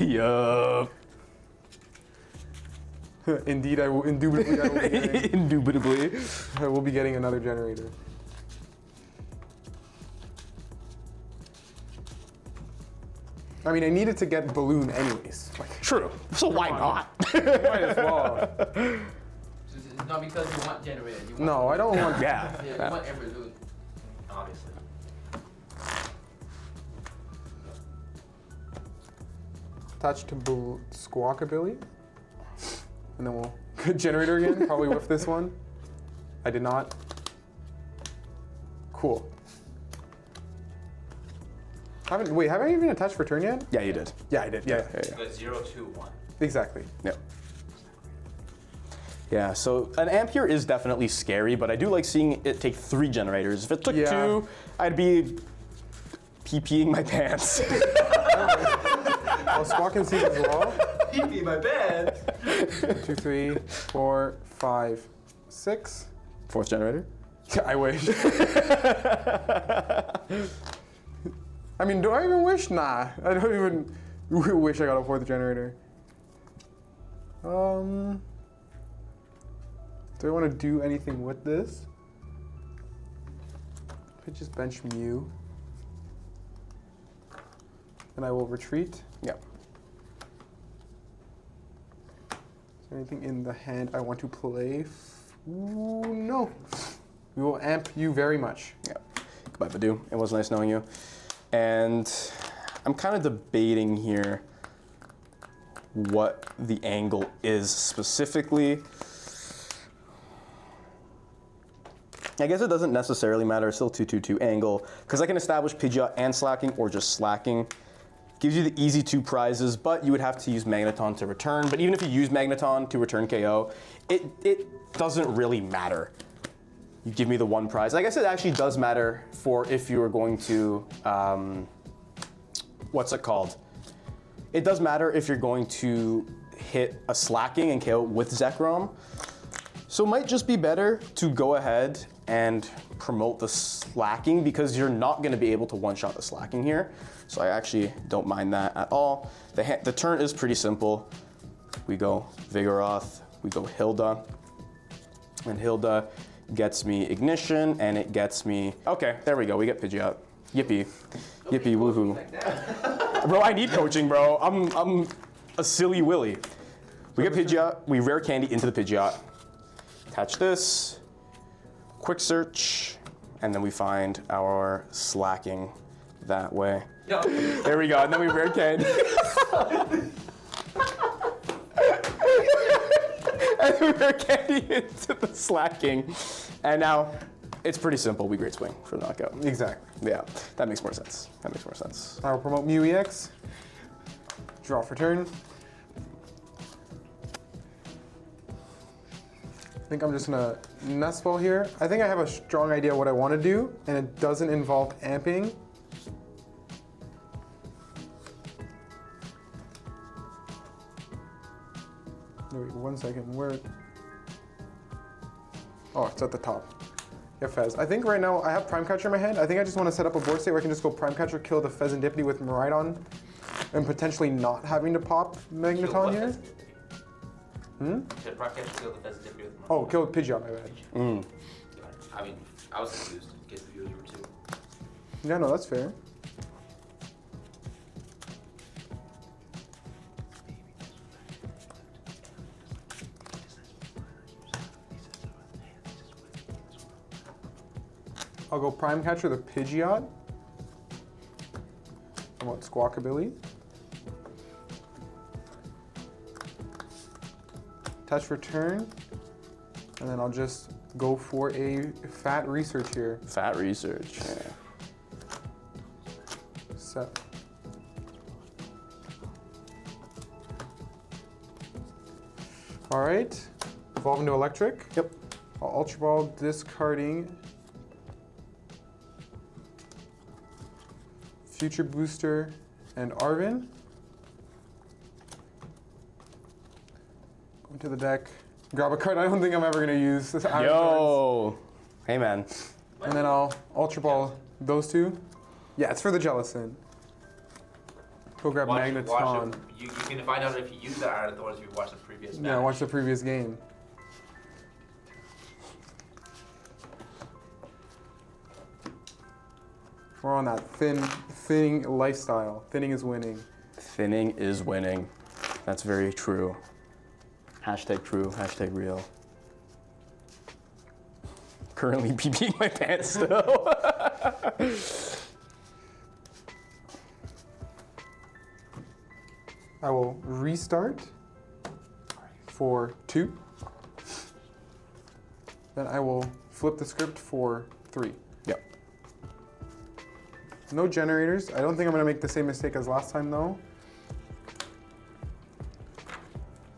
[SPEAKER 1] Yup.
[SPEAKER 2] Indeed, I will. Indubitably, I will be getting,
[SPEAKER 1] Indubitably.
[SPEAKER 2] I will be getting another generator. I mean, I needed to get Balloon anyways. Like,
[SPEAKER 1] True. So why
[SPEAKER 2] on.
[SPEAKER 1] not?
[SPEAKER 2] might as well.
[SPEAKER 4] It's not because you want generator. You want
[SPEAKER 2] No, I don't want.
[SPEAKER 1] Yeah.
[SPEAKER 4] Yeah, you want Air Balloon, obviously.
[SPEAKER 2] Attach to Squawkabilly. And then we'll generator again. Probably with this one. I did not. Cool. Have I even attached for turn yet?
[SPEAKER 1] Yeah, you did.
[SPEAKER 2] Yeah, I did. Yeah.
[SPEAKER 1] Yeah.
[SPEAKER 4] The 0, 2, 1.
[SPEAKER 2] Exactly.
[SPEAKER 1] Yep. Yeah, so an amp here is definitely scary, but I do like seeing it take 3 generators. If it took 2, I'd be pee-peeing my pants.
[SPEAKER 2] I'll squawk and see as well.
[SPEAKER 4] Pee-pee my pants.
[SPEAKER 2] 2, 3, 4, 5, 6.
[SPEAKER 1] 4th generator?
[SPEAKER 2] I wish. I mean, do I even wish? Nah, I don't even wish I got a 4th generator. Do I want to do anything with this? I just bench Mew. And I will retreat.
[SPEAKER 1] Yep.
[SPEAKER 2] Is there anything in the hand I want to play? Ooh, no. We will amp you very much.
[SPEAKER 1] Yep. Goodbye, Budew. It was nice knowing you. And I'm kind of debating here what the angle is specifically. I guess it doesn't necessarily matter, it's still 2-2-2 angle, because I can establish Pidgeot and Slaking or just Slaking. Gives you the easy 2 prizes, but you would have to use Magneton to return. But even if you use Magneton to return KO, it doesn't really matter. You give me the 1 prize. I guess it actually does matter for if you were going to, what's it called? It does matter if you're going to hit a Slaking and KO with Zekrom. So it might just be better to go ahead and promote the Slaking because you're not going to be able to one-shot the Slaking here. So I actually don't mind that at all. The turn is pretty simple. We go Vigoroth, we go Hilda, and Hilda gets me Ignition, and it gets me, okay, there we go, we get Pidgeot. Yippee, yippee, woohoo. Bro, I need coaching, bro. I'm a silly willy. We get Pidgeot, we Rare Candy into the Pidgeot. Attach this, quick search, and then we find our Slaking that way.
[SPEAKER 4] No.
[SPEAKER 1] There we go, and then we Rare Candy. And we Rare Candy into the Slaking. And now, it's pretty simple, we Great Swing for the knockout.
[SPEAKER 2] Exactly.
[SPEAKER 1] Yeah, that makes more sense. That makes more sense.
[SPEAKER 2] I will promote Mew EX. Draw for turn. I think I'm just gonna Nest Ball here. I think I have a strong idea what I want to do, and it doesn't involve amping. Wait, 1 second. Where? Oh, it's at the top. Yeah, Fez. I think right now I have Prime Catcher in my hand. I think I just want to set up a board state where I can just go Prime Catcher, kill the Fezandipiti with Miraidon, and potentially not having to pop Magneton here.
[SPEAKER 4] Should Prime Catcher kill the Fezandipiti with
[SPEAKER 2] Oh, kill Pidgeot, my bad.
[SPEAKER 4] I mean, I was confused in case the viewers were too.
[SPEAKER 2] Yeah, no, that's fair. I'll go Prime Catcher the Pidgeot. I want Squawkabilly. Touch return. And then I'll just go for a fat research here.
[SPEAKER 1] Fat research, yeah.
[SPEAKER 2] Set. All right, evolve into electric.
[SPEAKER 1] Yep.
[SPEAKER 2] I'll Ultra Ball, discarding Future Booster and Arven. Go into the deck, grab a card I don't think I'm ever gonna use.
[SPEAKER 1] Yo, hey man.
[SPEAKER 2] And then I'll Ultra Ball those 2. Yeah, it's for the Jellicent. Go grab Magneton.
[SPEAKER 4] You can find out if you use that Iron Thorns if you watch the previous match.
[SPEAKER 2] Yeah, watch the previous game. We're on that thinning lifestyle. Thinning is winning.
[SPEAKER 1] Thinning is winning. That's very true. Hashtag true, hashtag real. Currently peeing my pants still.
[SPEAKER 2] I will restart for 2. Then I will flip the script for 3.
[SPEAKER 1] Yep.
[SPEAKER 2] No generators. I don't think I'm going to make the same mistake as last time though.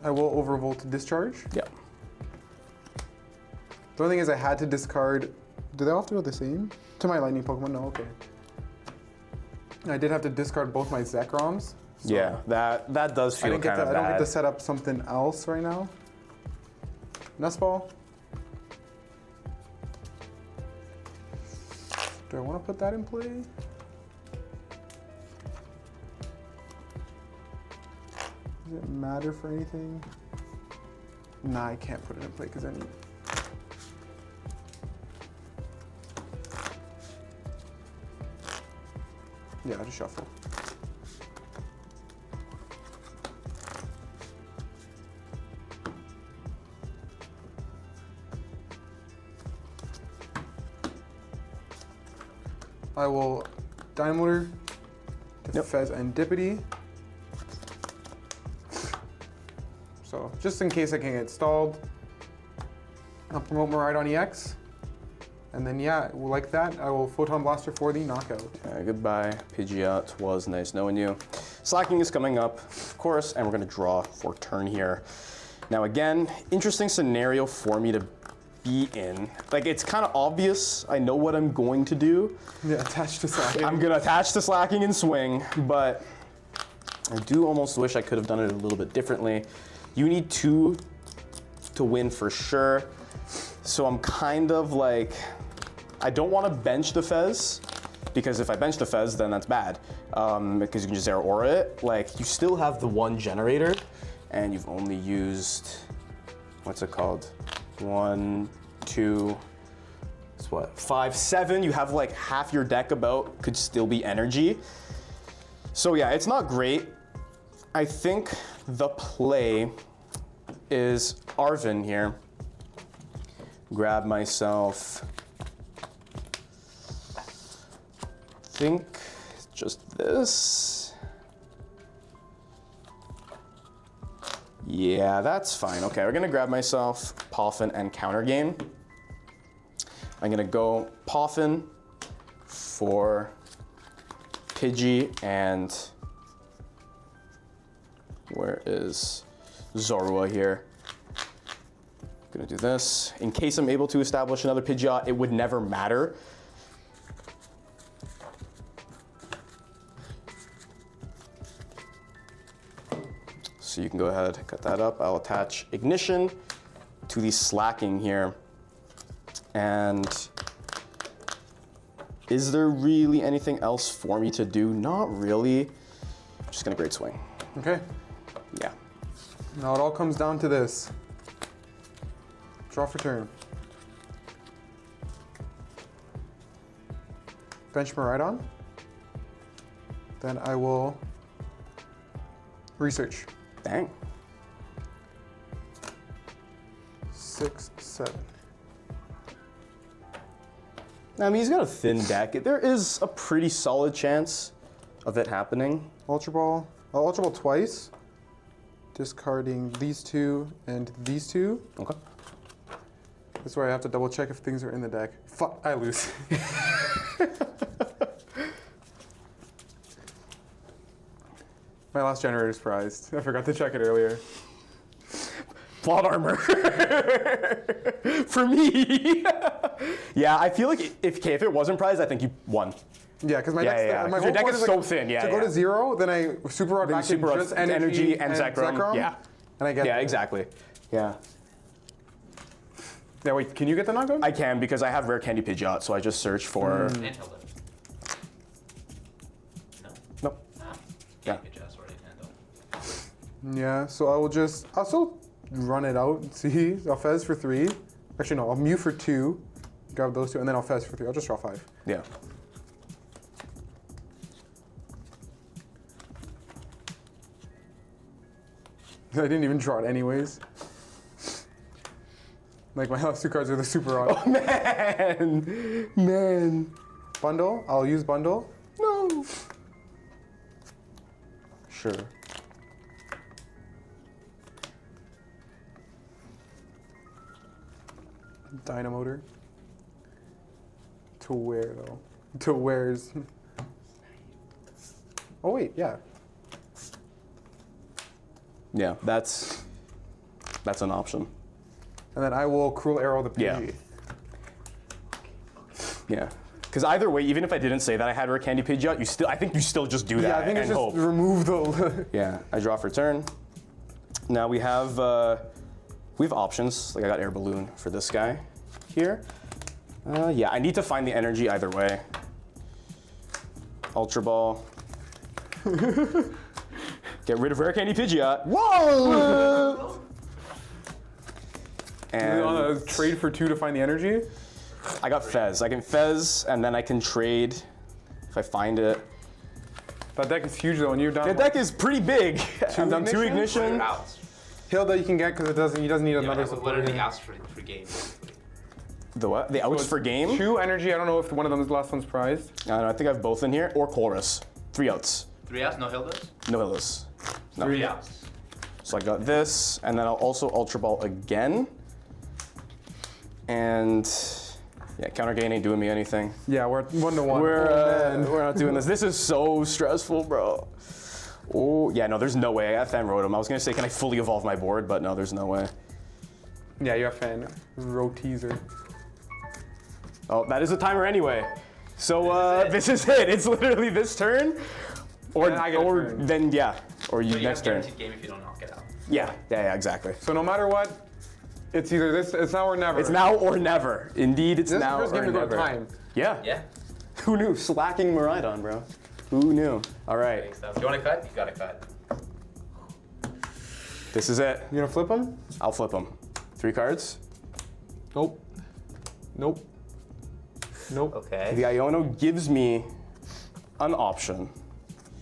[SPEAKER 2] I will overvolt to discharge.
[SPEAKER 1] Yep.
[SPEAKER 2] The only thing is I had to discard, do they all have to go the same? To my lightning Pokemon, no, okay. I did have to discard both my Zekroms. So
[SPEAKER 1] Yeah, that does feel kind of bad.
[SPEAKER 2] I don't get to set up something else right now. Nestball. Do I want to put that in play? Does it matter for anything? Nah, I can't put it in play because I need... Yeah, I'll just shuffle. I will Dynamotor to Fezandipiti. So just in case I can get stalled, I'll promote Miraidon EX. And then yeah, like that, I will Photon Blaster for the knockout.
[SPEAKER 1] Goodbye, Pidgeot. Was nice knowing you. Slaking is coming up, of course, and we're gonna draw for turn here. Now again, interesting scenario for me to be in. Like, it's kind of obvious. I know what I'm going to do.
[SPEAKER 2] Yeah, attach to Slaking.
[SPEAKER 1] I'm gonna attach to Slaking and swing, but I do almost wish I could have done it a little bit differently. You need 2 to win for sure. So I'm kind of like, I don't want to bench the Fez, because if I bench the Fez, then that's bad. Because you can just Zero Aura it. Like, you still have the 1 generator, and you've only used, what's it called? 1, 2, it's what, 5, 7. You have like half your deck about could still be energy. So yeah, it's not great. I think the play is Arven here. Grab myself, think just this. Yeah, that's fine. Okay, we're gonna grab myself Poffin and Counter Gain. I'm gonna go Poffin for Pidgey and where is Zorua here? Gonna do this. In case I'm able to establish another Pidgeot, it would never matter. So you can go ahead, cut that up. I'll attach Ignition to the Slaking here. And is there really anything else for me to do? Not really. I'm just gonna Great Swing.
[SPEAKER 2] Okay.
[SPEAKER 1] Yeah.
[SPEAKER 2] Now it all comes down to this. Draw for turn. Bench Miraidon. Then I will research.
[SPEAKER 1] Dang.
[SPEAKER 2] 6, 7.
[SPEAKER 1] I mean, he's got a thin deck. There is a pretty solid chance of it happening.
[SPEAKER 2] Ultra Ball. I'll Ultra Ball twice. Discarding these 2 and these 2.
[SPEAKER 1] Okay.
[SPEAKER 2] That's where I have to double check if things are in the deck. Fuck, I lose. My last generator's prized. I forgot to check it earlier.
[SPEAKER 1] Plot armor. For me. Yeah, I feel like if it wasn't prized, I think you won.
[SPEAKER 2] Yeah, because my
[SPEAKER 1] My
[SPEAKER 2] whole
[SPEAKER 1] deck
[SPEAKER 2] point
[SPEAKER 1] is so thin, yeah.
[SPEAKER 2] To go to 0, then I Super Rod back in just energy and Zekrom.
[SPEAKER 1] Yeah.
[SPEAKER 2] And I get
[SPEAKER 1] Yeah, exactly. Yeah.
[SPEAKER 2] Yeah, wait, can you get the knockout?
[SPEAKER 1] I can because I have Rare Candy Pidgeot, so I just search for...
[SPEAKER 4] And Hilda. No.
[SPEAKER 1] Nope.
[SPEAKER 4] Ah.
[SPEAKER 1] Yeah.
[SPEAKER 4] Pidgeot, sorry, and Hilda.
[SPEAKER 2] Yeah, so I'll still run it out and see. I'll Fez for 3. Actually, no, I'll Mew for 2. Grab those 2, and then I'll Fez for 3. I'll just draw 5.
[SPEAKER 1] Yeah.
[SPEAKER 2] I didn't even draw it anyways. Like, my last 2 cards are the Super Rod.
[SPEAKER 1] Oh, man. Man.
[SPEAKER 2] Bundle, I'll use Bundle.
[SPEAKER 1] No. Sure.
[SPEAKER 2] Dynamotor. To where, though? To where's... Oh, wait, yeah.
[SPEAKER 1] Yeah, that's an option.
[SPEAKER 2] And then I will Cruel Arrow the Pidgey.
[SPEAKER 1] Yeah. Yeah. Because either way, even if I didn't say that I had Rare Candy Pidgeot, I think you still just do that.
[SPEAKER 2] Yeah, I think it's
[SPEAKER 1] and
[SPEAKER 2] just
[SPEAKER 1] hope.
[SPEAKER 2] remove the.
[SPEAKER 1] Yeah, I draw for turn. Now we have options. Like I got Air Balloon for this guy here. Yeah, I need to find the energy either way. Ultra Ball. Get rid of Rare Candy Pidgeot.
[SPEAKER 2] Whoa!
[SPEAKER 1] And
[SPEAKER 2] Trade for 2 to find the energy.
[SPEAKER 1] I got Fez. I can Fez, and then I can trade if I find it.
[SPEAKER 2] That deck is huge though, and you're down.
[SPEAKER 1] That deck is pretty big. I'm down 2 ignition.
[SPEAKER 4] Outs.
[SPEAKER 2] Hilda you can get because he doesn't need another
[SPEAKER 4] What
[SPEAKER 2] support.
[SPEAKER 4] are the outs for game?
[SPEAKER 1] The what? The outs for game?
[SPEAKER 2] 2 energy. I don't know if one of them is the last one's prized.
[SPEAKER 1] I don't know, I think I have both in here. Or Chorus. 3 outs.
[SPEAKER 4] 3 outs, no Hildas?
[SPEAKER 1] No Hildas. No.
[SPEAKER 4] 3 outs.
[SPEAKER 1] So I got this, and then I'll also Ultra Ball again. And yeah, Counter Gain ain't doing me anything.
[SPEAKER 2] Yeah, we're 1-1.
[SPEAKER 1] We're not doing this. This is so stressful, bro. Oh, yeah, no, there's no way. I got Fan Rotom. I was gonna say, can I fully evolve my board? But no, there's no way.
[SPEAKER 2] Yeah, you have Fan Roteaser.
[SPEAKER 1] Oh, that is a timer anyway. So this is it. It's literally this turn. Or,
[SPEAKER 2] Then I get a turn.
[SPEAKER 1] then, yeah. Or you
[SPEAKER 4] So you
[SPEAKER 1] next
[SPEAKER 4] have
[SPEAKER 1] turn.
[SPEAKER 4] guaranteed game if you don't knock it out.
[SPEAKER 1] Yeah, exactly.
[SPEAKER 2] So no matter what, it's either this, it's now or never.
[SPEAKER 1] It's now or never. Indeed, it's
[SPEAKER 2] This is
[SPEAKER 1] now
[SPEAKER 2] the first game
[SPEAKER 1] or
[SPEAKER 2] to go
[SPEAKER 1] never.
[SPEAKER 2] to time.
[SPEAKER 1] Yeah.
[SPEAKER 4] Yeah?
[SPEAKER 1] Who knew? Slaking Miraidon, bro. Who knew? All right.
[SPEAKER 4] Thanks, though. If you want to cut, you gotta cut.
[SPEAKER 1] This is it.
[SPEAKER 2] You gonna flip them?
[SPEAKER 1] I'll flip them. 3 cards.
[SPEAKER 2] Nope. Nope. Nope.
[SPEAKER 4] Okay.
[SPEAKER 1] The Iono gives me an option.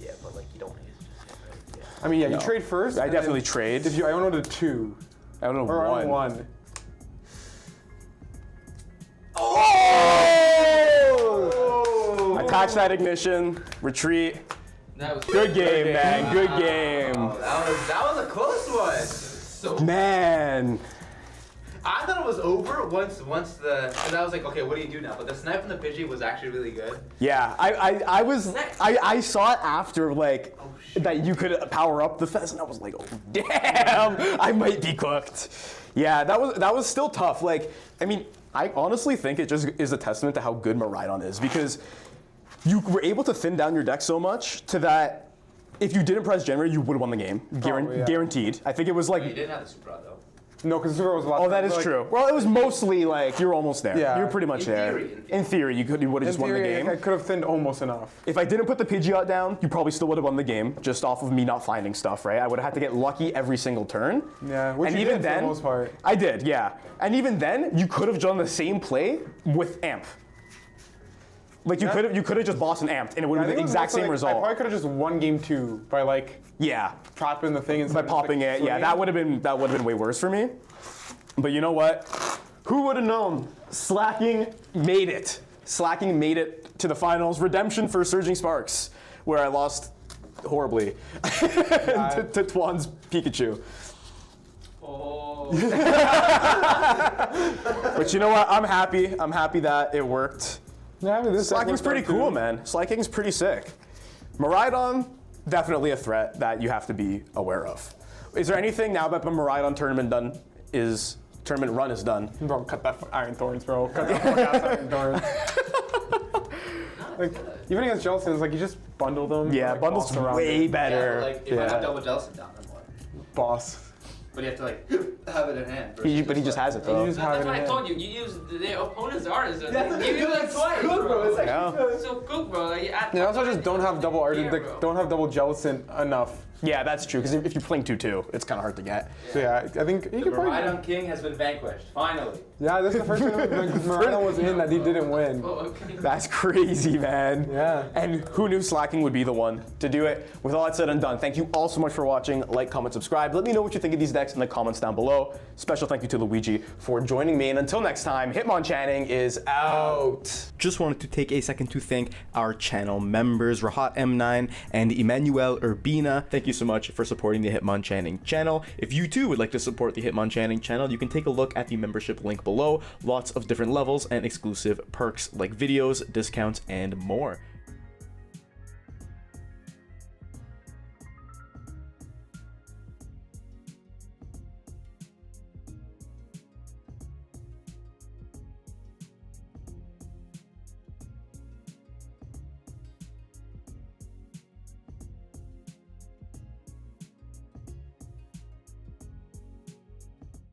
[SPEAKER 4] Yeah, but like you don't want to use it just yet, right? Yeah.
[SPEAKER 2] I mean, yeah,
[SPEAKER 1] No.
[SPEAKER 2] you trade first.
[SPEAKER 1] I
[SPEAKER 2] and
[SPEAKER 1] definitely
[SPEAKER 2] then
[SPEAKER 1] trade.
[SPEAKER 2] If you, I don't know the 2
[SPEAKER 1] I don't know
[SPEAKER 2] or I don't
[SPEAKER 1] one.
[SPEAKER 2] 1.
[SPEAKER 1] Oh! Attach that ignition. Retreat.
[SPEAKER 4] That was
[SPEAKER 1] Good game, man. Good game.
[SPEAKER 4] Oh, that was a close one. So
[SPEAKER 1] Man.
[SPEAKER 4] I thought it was over once the, because I was like, okay, what do you do now? But the snipe from the Pidgey was actually really good.
[SPEAKER 1] Yeah, I saw it after like
[SPEAKER 4] shit.
[SPEAKER 1] that you could power up the Fez, and I was like, oh damn, I might be cooked. Yeah, that was still tough. Like, I mean, I honestly think it just is a testament to how good Miraidon is, because you were able to thin down your deck so much to that if you didn't press Generator, you would have won the game.
[SPEAKER 2] Probably, yeah.
[SPEAKER 1] Guaranteed. I think it was
[SPEAKER 4] You
[SPEAKER 1] like,
[SPEAKER 4] didn't have the Super Rod, though.
[SPEAKER 2] No, because Zoroark was the last.
[SPEAKER 1] oh, that is
[SPEAKER 2] like,
[SPEAKER 1] true. Well, it was mostly like you're almost there.
[SPEAKER 2] Yeah.
[SPEAKER 1] You're pretty much
[SPEAKER 4] In
[SPEAKER 1] there.
[SPEAKER 4] theory,
[SPEAKER 1] In theory, you would have
[SPEAKER 2] In
[SPEAKER 1] just won the
[SPEAKER 2] theory,
[SPEAKER 1] game.
[SPEAKER 2] I could have thinned almost enough.
[SPEAKER 1] If I didn't put the Pidgeot down, you probably still would have won the game, just off of me not finding stuff, right? I would have had to get lucky every single turn.
[SPEAKER 2] Yeah, which
[SPEAKER 1] and
[SPEAKER 2] you
[SPEAKER 1] even
[SPEAKER 2] did for
[SPEAKER 1] then,
[SPEAKER 2] the most part.
[SPEAKER 1] I did, yeah. And even then, you could have done the same play with Amp. Like you could have just bossed and amped, and it would
[SPEAKER 2] I
[SPEAKER 1] have been
[SPEAKER 2] think
[SPEAKER 1] the
[SPEAKER 2] it was
[SPEAKER 1] exact
[SPEAKER 2] mostly,
[SPEAKER 1] same
[SPEAKER 2] like, I
[SPEAKER 1] result.
[SPEAKER 2] probably could have just won game 2 by like
[SPEAKER 1] Yeah,
[SPEAKER 2] trapping the thing and
[SPEAKER 1] by popping it. Yeah, that would have been way worse for me. But you know what? Who would have known? Slaking made it. Slaking made it to the finals. Redemption for Surging Sparks, where I lost horribly to Twan's Pikachu.
[SPEAKER 4] Oh.
[SPEAKER 1] But you know what? I'm happy. I'm happy that it worked.
[SPEAKER 2] Yeah, I mean, this
[SPEAKER 1] Slaking's pretty cool, man. Slaking's pretty sick. Miraidon, definitely a threat that you have to be aware of. Is there anything now that the Miraidon tournament run is done?
[SPEAKER 2] Bro, cut that Iron Thorns, bro. Cut that fuck-ass Iron Thorns. Like, even against Jellicent, it's like you just bundle them.
[SPEAKER 1] Yeah,
[SPEAKER 2] like,
[SPEAKER 1] bundle's
[SPEAKER 2] boss around
[SPEAKER 1] way
[SPEAKER 2] it.
[SPEAKER 1] better.
[SPEAKER 4] Yeah, like if I have double Jellicent down, then what?
[SPEAKER 2] Boss.
[SPEAKER 4] But you have to like have it in hand.
[SPEAKER 1] But he just has it though.
[SPEAKER 2] You just have
[SPEAKER 5] That's
[SPEAKER 2] it
[SPEAKER 5] what
[SPEAKER 2] in
[SPEAKER 5] I told
[SPEAKER 2] hand.
[SPEAKER 5] you. You use the opponent's artists.
[SPEAKER 4] That's
[SPEAKER 5] You use it twice, bro.
[SPEAKER 1] Yeah.
[SPEAKER 5] So cook, bro. Like,
[SPEAKER 2] You also just don't have double Art,
[SPEAKER 5] Here,
[SPEAKER 2] like,
[SPEAKER 5] bro.
[SPEAKER 2] don't have double Jellicent enough.
[SPEAKER 1] Yeah, that's true. Because if you're playing 2-2, it's kind of hard to get.
[SPEAKER 2] So yeah, I think you could probably.
[SPEAKER 4] Miraidon King has been vanquished, finally.
[SPEAKER 2] Yeah, this is the first time Miraidon was in that he didn't win.
[SPEAKER 5] Oh, okay.
[SPEAKER 1] That's crazy, man.
[SPEAKER 2] Yeah.
[SPEAKER 1] And who knew Slaking would be the one to do it? With all that said and done, thank you all so much for watching. Like, comment, subscribe. Let me know what you think of these decks in the comments down below. Special thank you to Luigi for joining me. And until next time, Hitmonchanting is out.
[SPEAKER 3] Just wanted to take a second to thank our channel members, Rahat M9 and Emmanuel Urbina. Thank you so much for supporting the Hitmonchanting channel. If you too would like to support the Hitmonchanting channel, you can take a look at the membership link below. Lots of different levels and exclusive perks like videos, discounts, and more.